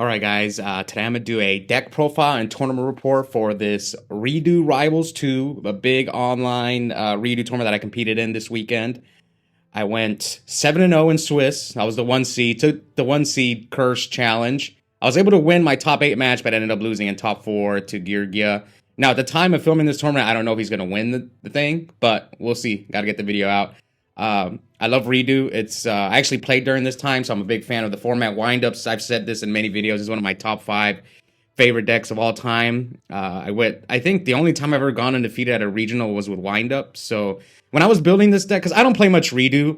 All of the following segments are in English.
All right, guys. Today I'm gonna do a deck profile and tournament report for this REDU Rivals 2, a big online REDU tournament that I competed in this weekend. I went 7-0 in Swiss. I was the one seed. Took the one seed curse challenge. I was able to win my top 8 match, but ended up losing in top 4 to Georgia. Now, at the time of filming this tournament, I don't know if he's gonna win the thing, but we'll see. Got to get the video out. I love REDU. It's I actually played during this time, so I'm a big fan of the format. Windups, I've said this in many videos, is one of my top 5 favorite decks of all time. I think the only time I've ever gone undefeated at a regional was with Windup. So when I was building this deck, because I don't play much REDU,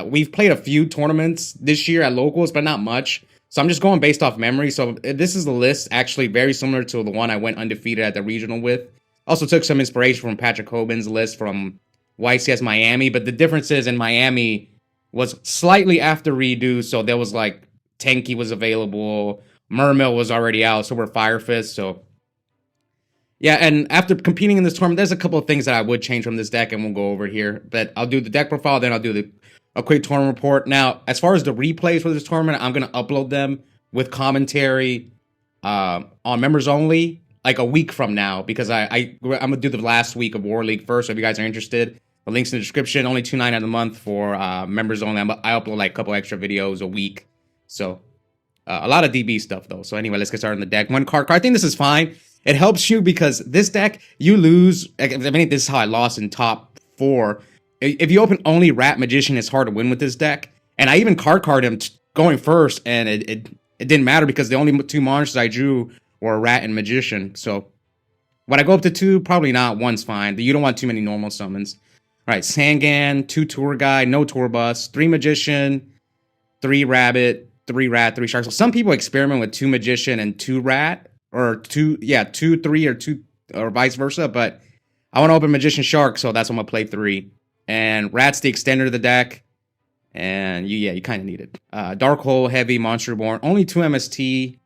we've played a few tournaments this year at locals, but not much. So I'm just going based off memory. So this is the list, actually very similar to the one I went undefeated at the regional with. Also took some inspiration from Patrick Hoban's list from YCS Miami, but the difference is in Miami was slightly after REDU, so there was like Tenki was available, Mermill was already out, so we're Fire Fist. So yeah, and after competing in this tournament, there's a couple of things that I would change from this deck, and we'll go over here. But I'll do the deck profile, then I'll do a quick tournament report. Now, as far as the replays for this tournament, I'm gonna upload them with commentary on members only, like a week from now, because I'm gonna do the last week of War League first. So if you guys are interested, the link's in the description. Only $2.99 a month for members only. I upload like a couple extra videos a week. So a lot of DB stuff though. So anyway, let's get started on the deck. One card. I think this is fine. It helps you because this deck, you lose. I mean, this is how I lost in top 4. If you open only Rat Magician, it's hard to win with this deck. And I even card him going first, and it didn't matter because the only 2 monsters I drew were Rat and Magician. So when I go up to 2, probably not. 1's fine. You don't want too many normal summons. All right, Sangan, 2 Tour Guy, no Tour Bus, 3 Magician, 3 Rabbit, 3 Rat, 3 Shark. So some people experiment with 2 Magician and 2 Rat, or 2, 3, or 2, or vice versa. But I want to open Magician Shark, so that's what I'm gonna play 3. And Rat's the extender of the deck, and you kind of need it. Dark Hole, Heavy, Monster Reborn, only 2 MST.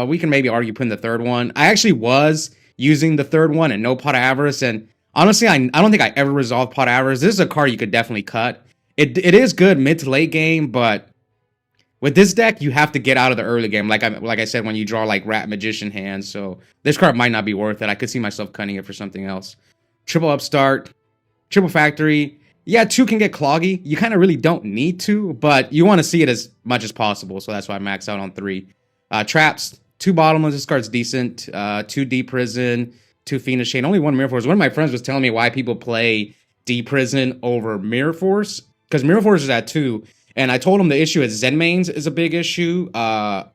We can maybe argue putting the 3rd one. I actually was using the 3rd one and no Pot of Avarice, and honestly, I don't think I ever resolved Pot of Avarice. This is a card you could definitely cut. It is good mid to late game, but with this deck, you have to get out of the early game. Like I said, when you draw like Rat Magician hands, so this card might not be worth it. I could see myself cutting it for something else. Triple Upstart, Triple Factory. Yeah, 2 can get cloggy. You kind of really don't need to, but you want to see it as much as possible, so that's why I max out on 3. Traps, 2 Bottomless. This card's decent. 2 Deep Prison. 2 Phoenix Chain, only 1 Mirror Force. One of my friends was telling me why people play Deep Prison over Mirror Force, because Mirror Force is at 2, and I told him the issue is Zen Mains is a big issue, Tyrus,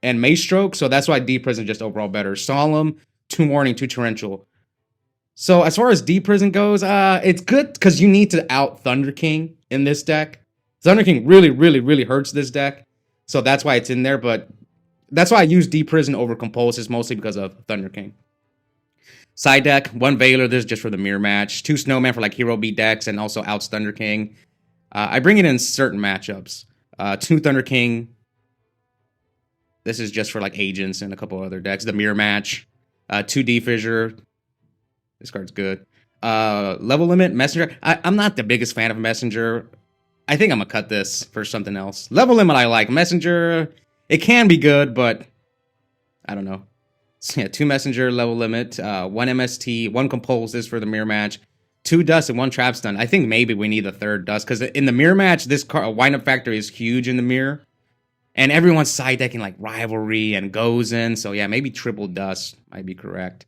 and Maestroke, so that's why Deep Prison just overall better. Solemn, 2 Warning, 2 Torrential. So as far as Deep Prison goes, it's good because you need to out Thunder King in this deck. Thunder King really, really, really hurts this deck, so that's why it's in there, but that's why I use Deep Prison over Compulses, mostly because of Thunder King. Side deck, 1 Veiler, this is just for the mirror match. 2 Snowman for like Hero B decks, and also outs Thunder King. I bring it in certain matchups. 2 Thunder King. This is just for like Agents and a couple other decks. The mirror match. 2 D Fissure. This card's good. Level Limit, Messenger. I'm not the biggest fan of Messenger. I think I'm going to cut this for something else. Level Limit I like. Messenger, it can be good, but I don't know. So yeah, 2 Messenger, Level Limit, 1 MST, 1 Compulse, this for the mirror match, 2 Dust, and 1 Trap Stun. I think maybe we need a 3rd Dust, because in the mirror match, this card, Wind Up Factory is huge in the mirror, and everyone's side decking like Rivalry and Goes in, so yeah, maybe triple Dust might be correct.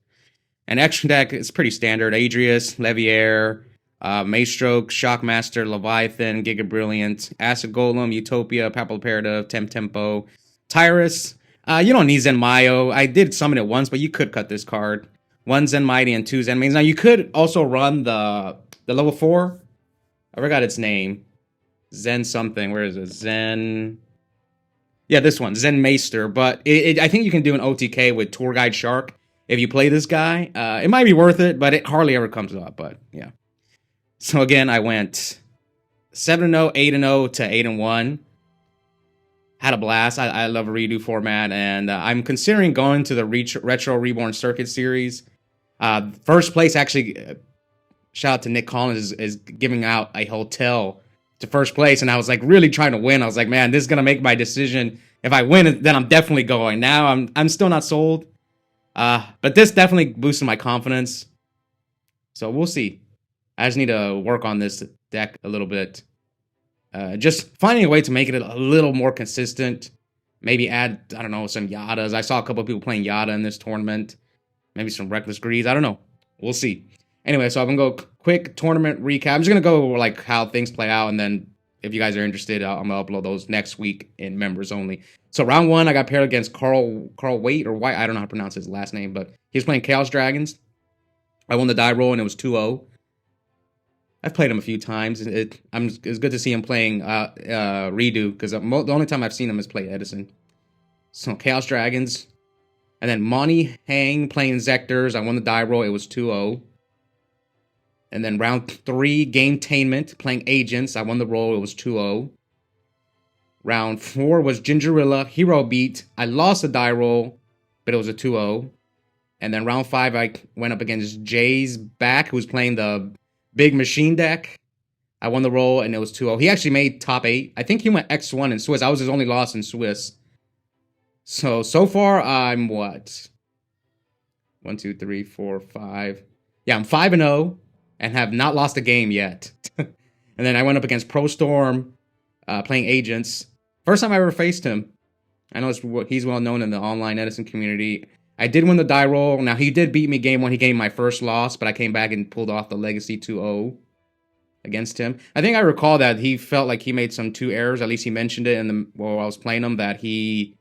And extra deck is pretty standard. Adrius, Leviair, Maestroke, Shockmaster, Leviathan, Giga Brilliant, Acid Golem, Utopia, Papal Imperative, Tempo, Tyrus. You don't need Zen Mayo. I did summon it once, but you could cut this card. 1 Zen Mighty and 2 Zen Mains. Now, you could also run the level 4. I forgot its name. Zen something. Where is it? Zen... Yeah, this one. Zen Maester. But I think you can do an OTK with Tour Guide Shark if you play this guy. It might be worth it, but it hardly ever comes up. But, yeah. So, again, I went 7-0, 8-0 to 8-1. Had a blast. I love a REDU format, and I'm considering going to the Retro Reborn Circuit series. First place, actually, shout out to Nick Collins, is giving out a hotel to first place, and I was like really trying to win. I was like, man, this is gonna make my decision. If I win, then I'm definitely going. Now I'm still not sold. But this definitely boosted my confidence. So we'll see. I just need to work on this deck a little bit. Just finding a way to make it a little more consistent. Maybe add, I don't know, some Yadas. I saw a couple of people playing Yada in this tournament. Maybe some Reckless Greeds. I don't know. We'll see. Anyway, so I'm going to go quick tournament recap. I'm just going to go like how things play out, and then if you guys are interested, I'm going to upload those next week in members only. So round one, I got paired against Carl Waite or White. I don't know how to pronounce his last name, but he was playing Chaos Dragons. I won the die roll, and it was 2-0. I've played him a few times. It's good to see him playing REDU, because the only time I've seen him is play Edison. So Chaos Dragons. And then Monty Hang playing Zectors. I won the die roll. It was 2-0. And then round 3, Gametainment playing Agents. I won the roll. It was 2-0. Round 4 was Gingerilla Hero Beat. I lost the die roll, but it was a 2-0. And then round 5, I went up against Jay's Back, who was playing the Big Machine deck. I won the roll, and it was 2-0. He actually made top 8. I think he went X1 in Swiss. I was his only loss in Swiss. So far, I'm what? 1, 2, 3, 4, 5. Yeah, I'm 5-0 and have not lost a game yet. And then I went up against Pro Storm, playing Agents. First time I ever faced him. I know he's well known in the online Edison community. I did win the die roll. Now, he did beat me game 1. He gave me my first loss, but I came back and pulled off the Legacy 2-0 against him. I think I recall that he felt like he made some 2 errors. At least he mentioned it while I was playing him, that he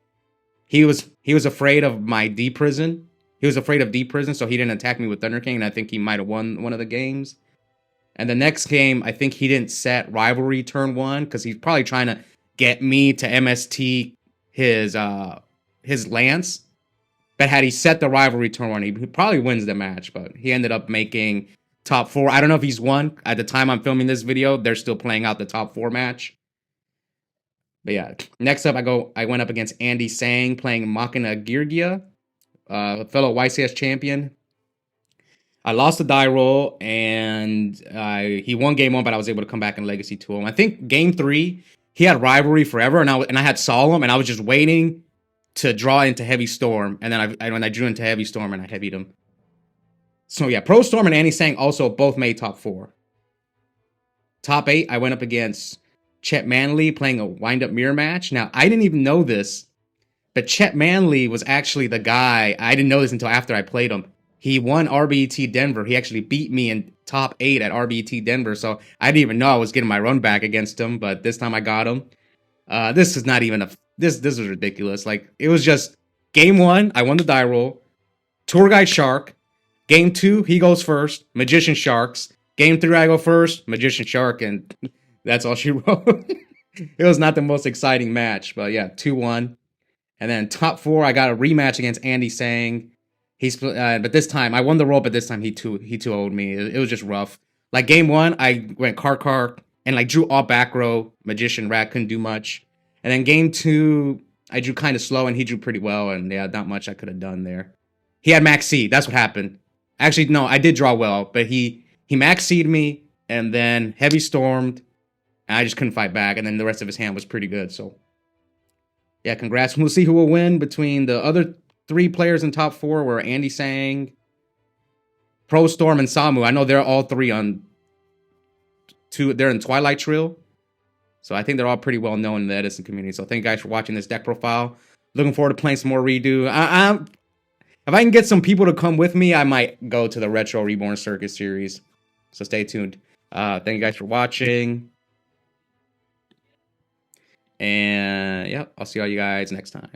was afraid of my D prison. He was afraid of D prison, so he didn't attack me with Thunder King, and I think he might have won one of the games. And the next game, I think he didn't set Rivalry turn 1, because he's probably trying to get me to MST his Lance. But had he set the Rivalry turn 1, he probably wins the match, but he ended up making top 4. I don't know if he's won. At the time I'm filming this video, they're still playing out the top 4 match. But yeah, next up I went up against Andy Sang playing Machina Girgia, a fellow YCS champion. I lost the die roll, and he won game 1, but I was able to come back in Legacy 2-0. I think game 3, he had Rivalry forever, and I had Solemn, and I was just waiting to draw into Heavy Storm, and then when I drew into Heavy Storm, and I heavied him. So yeah, Pro Storm and Andy Sang also both made top 4. Top 8, I went up against Chet Manley playing a wind-up mirror match. Now, I didn't even know this, but Chet Manley was actually the guy. I didn't know this until after I played him. He won RBT Denver. He actually beat me in top 8 at RBT Denver, so I didn't even know I was getting my run back against him, but this time I got him. This is not even this was ridiculous. Like, it was just game 1, I won the die roll. Tour Guide Shark. Game 2, he goes first. Magician Sharks. Game 3, I go first. Magician Shark, and that's all she wrote. It was not the most exciting match, but yeah, 2-1. And then top 4, I got a rematch against Andy Sang. But this time I won the roll, but this time he 2-0'd me. It was just rough. Like game 1, I went card and like drew all back row. Magician Rat couldn't do much. And then game 2, I drew kind of slow, and he drew pretty well, and yeah, not much I could have done there. He had max seed. That's what happened. Actually, no, I did draw well, but he max seeded me, and then heavy stormed, and I just couldn't fight back, and then the rest of his hand was pretty good. So yeah, congrats. We'll see who will win between the other 3 players in top 4 were Andy Sang, Pro Storm, and Samu. I know they're all 3 on 2. They're in Twilight Trill. So I think they're all pretty well known in the Edison community. So thank you guys for watching this deck profile. Looking forward to playing some more Redo. If I can get some people to come with me, I might go to the Retro Reborn Circus series. So stay tuned. Thank you guys for watching. And yeah, I'll see all you guys next time.